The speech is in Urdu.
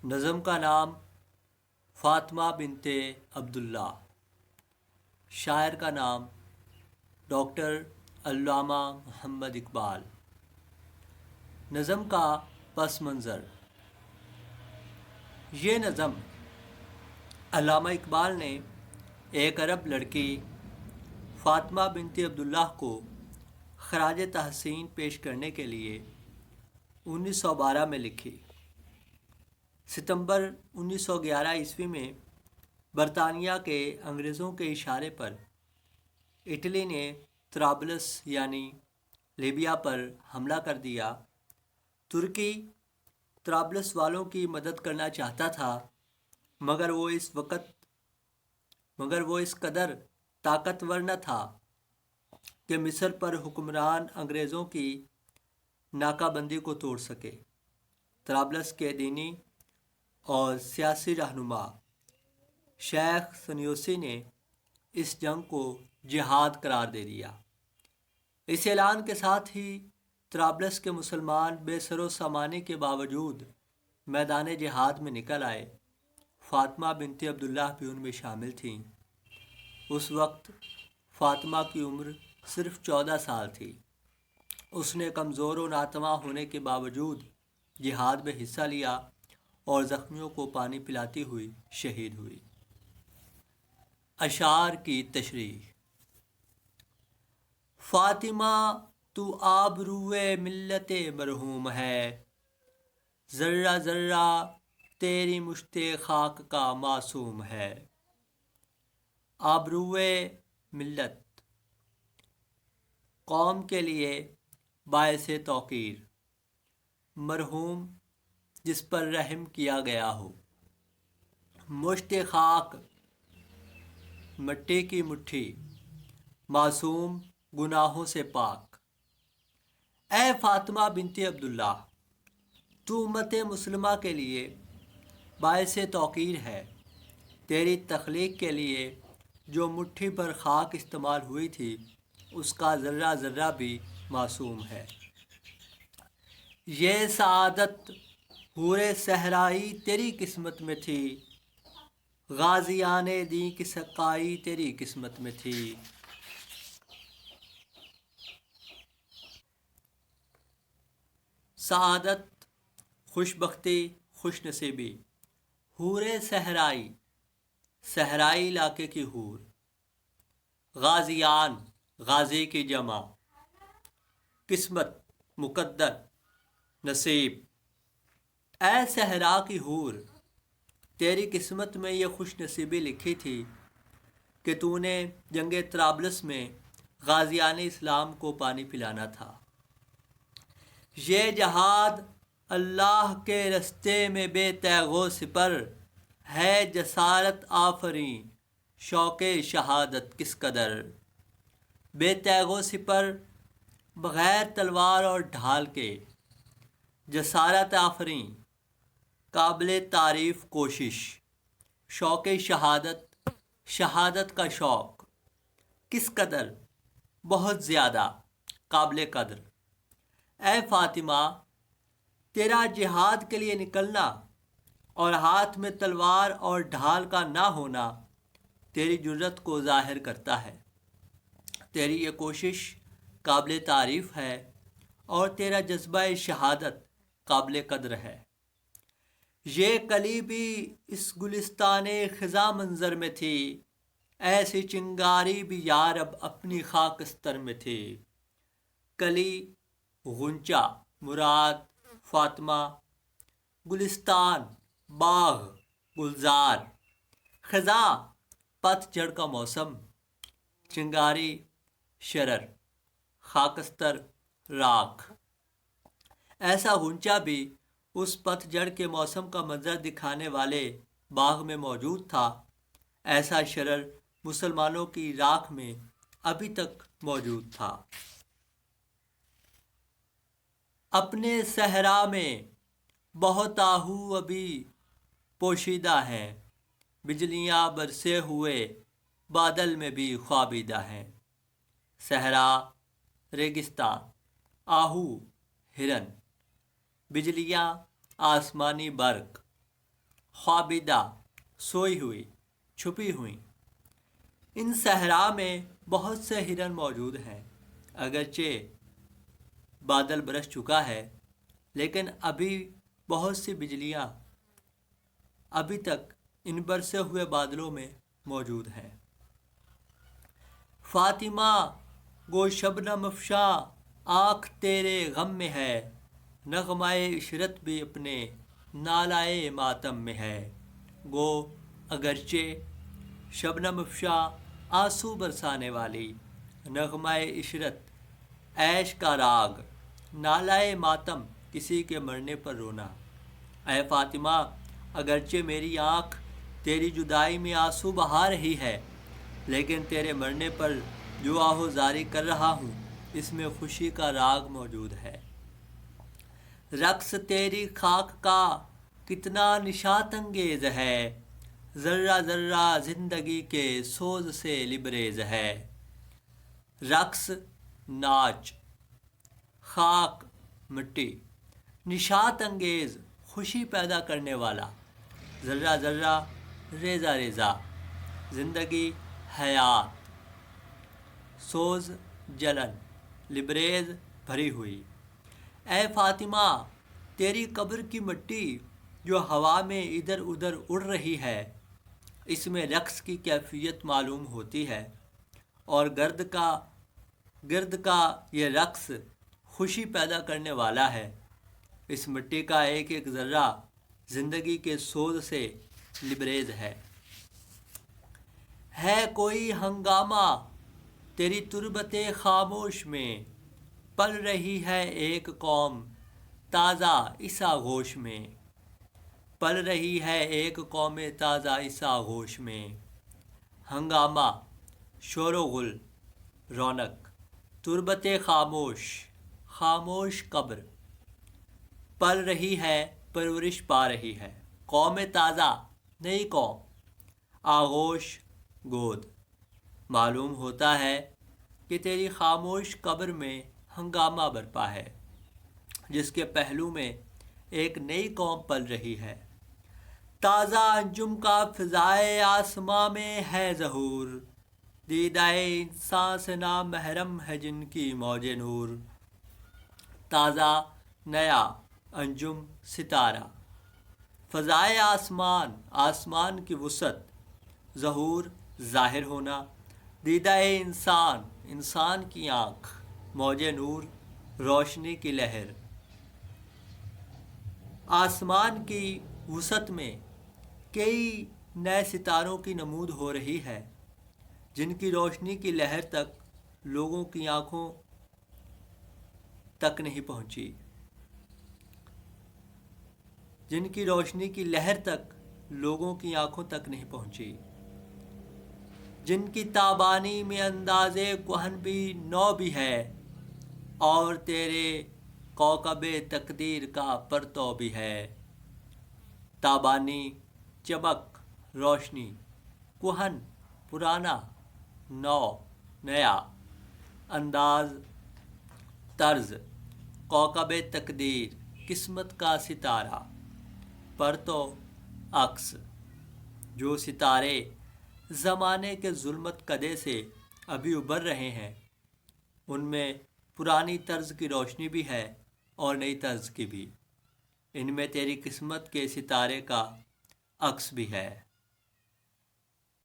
نظم کا نام فاطمہ بنت عبداللہ، شاعر کا نام ڈاکٹر علامہ محمد اقبال۔ نظم کا پس منظر۔ یہ نظم علامہ اقبال نے ایک عرب لڑکی فاطمہ بنت عبداللہ کو خراج تحسین پیش کرنے کے لیے 1912 میں لکھی۔ ستمبر 1911 عیسوی میں برطانیہ کے انگریزوں کے اشارے پر اٹلی نے طرابلس یعنی لیبیا پر حملہ کر دیا۔ ترکی طرابلس والوں کی مدد کرنا چاہتا تھا، مگر وہ اس قدر طاقتور نہ تھا کہ مصر پر حکمران انگریزوں کی ناکہ بندی کو توڑ سکے۔ طرابلس کے دینی اور سیاسی رہنما شیخ سنیوسی نے اس جنگ کو جہاد قرار دے دیا۔ اس اعلان کے ساتھ ہی طرابلس کے مسلمان بے سر و سامانی کے باوجود میدان جہاد میں نکل آئے۔ فاطمہ بنت عبداللہ بھی ان میں شامل تھیں۔ اس وقت فاطمہ کی عمر صرف 14 سال تھی۔ اس نے کمزور و ناتواں ہونے کے باوجود جہاد میں حصہ لیا اور زخمیوں کو پانی پلاتی ہوئی شہید ہوئی۔ اشعار کی تشریح۔ فاطمہ تو آبروئے ملت مرحوم ہے، ذرہ ذرہ تیری مشت خاک کا معصوم ہے۔ آبروئے ملت، قوم کے لیے باعث توقیر، مرحوم جس پر رحم کیا گیا ہو۔ مشت خاک، مٹی کی مٹھی، معصوم گناہوں سے پاک۔ اے فاطمہ بنت عبداللہ، تو امت مسلمہ کے لیے باعث توقیر ہے۔ تیری تخلیق کے لیے جو مٹھی پر خاک استعمال ہوئی تھی، اس کا ذرہ ذرہ بھی معصوم ہے۔ یہ سعادت حور صحرائی تیری قسمت میں تھی، غازیان دین کی سقائی تیری قسمت میں تھی۔ سعادت، خوش بختی، خوش نصیبی۔ حور صحرائی، صحرائی علاقے کی حور۔ غازیان، غازی کی جمع۔ قسمت، مقدر، نصیب۔ اے صحرا کی حور، تیری قسمت میں یہ خوش نصیبی لکھی تھی کہ تو نے جنگ طرابلس میں غازیان اسلام کو پانی پلانا تھا۔ یہ جہاد اللہ کے رستے میں بے تیغ و سپر، ہے جسارت آفریں شوق شہادت کس قدر۔ بے تیغ و سپر، بغیر تلوار اور ڈھال کے، جسارت آفریں، قابل تعریف کوشش، شوق شہادت، شہادت کا شوق، کس قدر، بہت زیادہ، قابل قدر۔ اے فاطمہ، تیرا جہاد کے لیے نکلنا اور ہاتھ میں تلوار اور ڈھال کا نہ ہونا تیری جرت کو ظاہر کرتا ہے۔ تیری یہ کوشش قابل تعریف ہے اور تیرا جذبہ شہادت قابل قدر ہے۔ یہ کلی بھی اس گلستان خزاں منظر میں تھی، ایسی چنگاری بھی یارب اپنی خاکستر میں تھی۔ کلی، غنچہ، مراد فاطمہ، گلستان، باغ، گلزار، خزاں، پت جھڑ کا موسم، چنگاری، شرر، خاکستر، راکھ۔ ایسا غنچہ بھی اس پت جھڑ کے موسم کا منظر دکھانے والے باغ میں موجود تھا، ایسا شرر مسلمانوں کی راکھ میں ابھی تک موجود تھا۔ اپنے صحرا میں بہت آہو ابھی پوشیدہ ہیں، بجلیاں برسے ہوئے بادل میں بھی خوابیدہ ہیں۔ صحرا، ریگستان، آہو، ہرن، بجلیاں، آسمانی برق، خوابیدہ سوئی ہوئی چھپی ہوئی۔ ان صحرا میں بہت سے ہرن موجود ہیں، اگرچہ بادل برس چکا ہے لیکن ابھی بہت سی بجلیاں ابھی تک ان برسے ہوئے بادلوں میں موجود ہیں۔ فاطمہ گو شبنم افشاں آنکھ تیرے غم میں ہے، نغمۂ عشرت بھی اپنے نالائے ماتم میں ہے۔ گو اگرچہ شبنم افشاں آنسو برسانے والی، نغمۂ عشرت عیش کا راگ، نالائے ماتم کسی کے مرنے پر رونا۔ اے فاطمہ اگرچہ میری آنکھ تیری جدائی میں آنسو بہا رہی ہے، لیکن تیرے مرنے پر جو آہو زاری کر رہا ہوں اس میں خوشی کا راگ موجود ہے۔ رقص تیری خاک کا کتنا نشاط انگیز ہے، ذرہ ذرہ زندگی کے سوز سے لبریز ہے۔ رقص ناچ، خاک مٹی، نشاط انگیز خوشی پیدا کرنے والا، ذرہ ذرہ ریزہ ریزہ، زندگی حیات، سوز جلن، لبریز بھری ہوئی۔ اے فاطمہ تیری قبر کی مٹی جو ہوا میں ادھر ادھر اڑ رہی ہے، اس میں رقص کی کیفیت معلوم ہوتی ہے، اور گرد کا یہ رقص خوشی پیدا کرنے والا ہے۔ اس مٹی کا ایک ایک ذرہ زندگی کے سوز سے لبریز ہے۔ کوئی ہنگامہ تیری تربت خاموش میں، پل رہی ہے ایک قوم تازہ اس آغوش میں، پل رہی ہے ایک قوم تازہ اس آغوش میں۔ ہنگامہ، شور و غل، رونق، تربت خاموش، خاموش قبر، پل رہی ہے پرورش پا رہی ہے، قوم تازہ نئی قوم، آغوش گود۔ معلوم ہوتا ہے کہ تیری خاموش قبر میں ہنگامہ برپا ہے، جس کے پہلو میں ایک نئی قوم پل رہی ہے۔ تازہ انجم کا فضائے آسماں میں ہے ظہور، دیدۂ انساں سے نامحرم ہے جن کی موج نور۔ تازہ نیا انجم ستارہ، فضائے آسمان، آسمان کی وسعت، ظہور ظاہر ہونا، دیدۂ انسان، انسان کی آنکھ، موج نور روشنی کی لہر۔ آسمان کی وسعت میں کئی نئے ستاروں کی نمود ہو رہی ہے، جن کی روشنی کی لہر تک لوگوں کی آنکھوں تک نہیں پہنچی، جن کی روشنی کی لہر تک لوگوں کی آنکھوں تک نہیں پہنچی، جن کی تابانی میں اندازے کہن بھی نو بھی ہے، اور تیرے کوکب تقدیر کا پرتو بھی ہے۔ تابانی، چمک، روشنی، کہن پرانا، نو نیا، انداز طرز، کوکب تقدیر قسمت کا ستارہ، پرتو عکس۔ جو ستارے زمانے کے ظلمت کدے سے ابھی ابھر رہے ہیں، ان میں پرانی طرز کی روشنی بھی ہے اور نئی طرز کی بھی، ان میں تیری قسمت کے ستارے کا عکس بھی ہے۔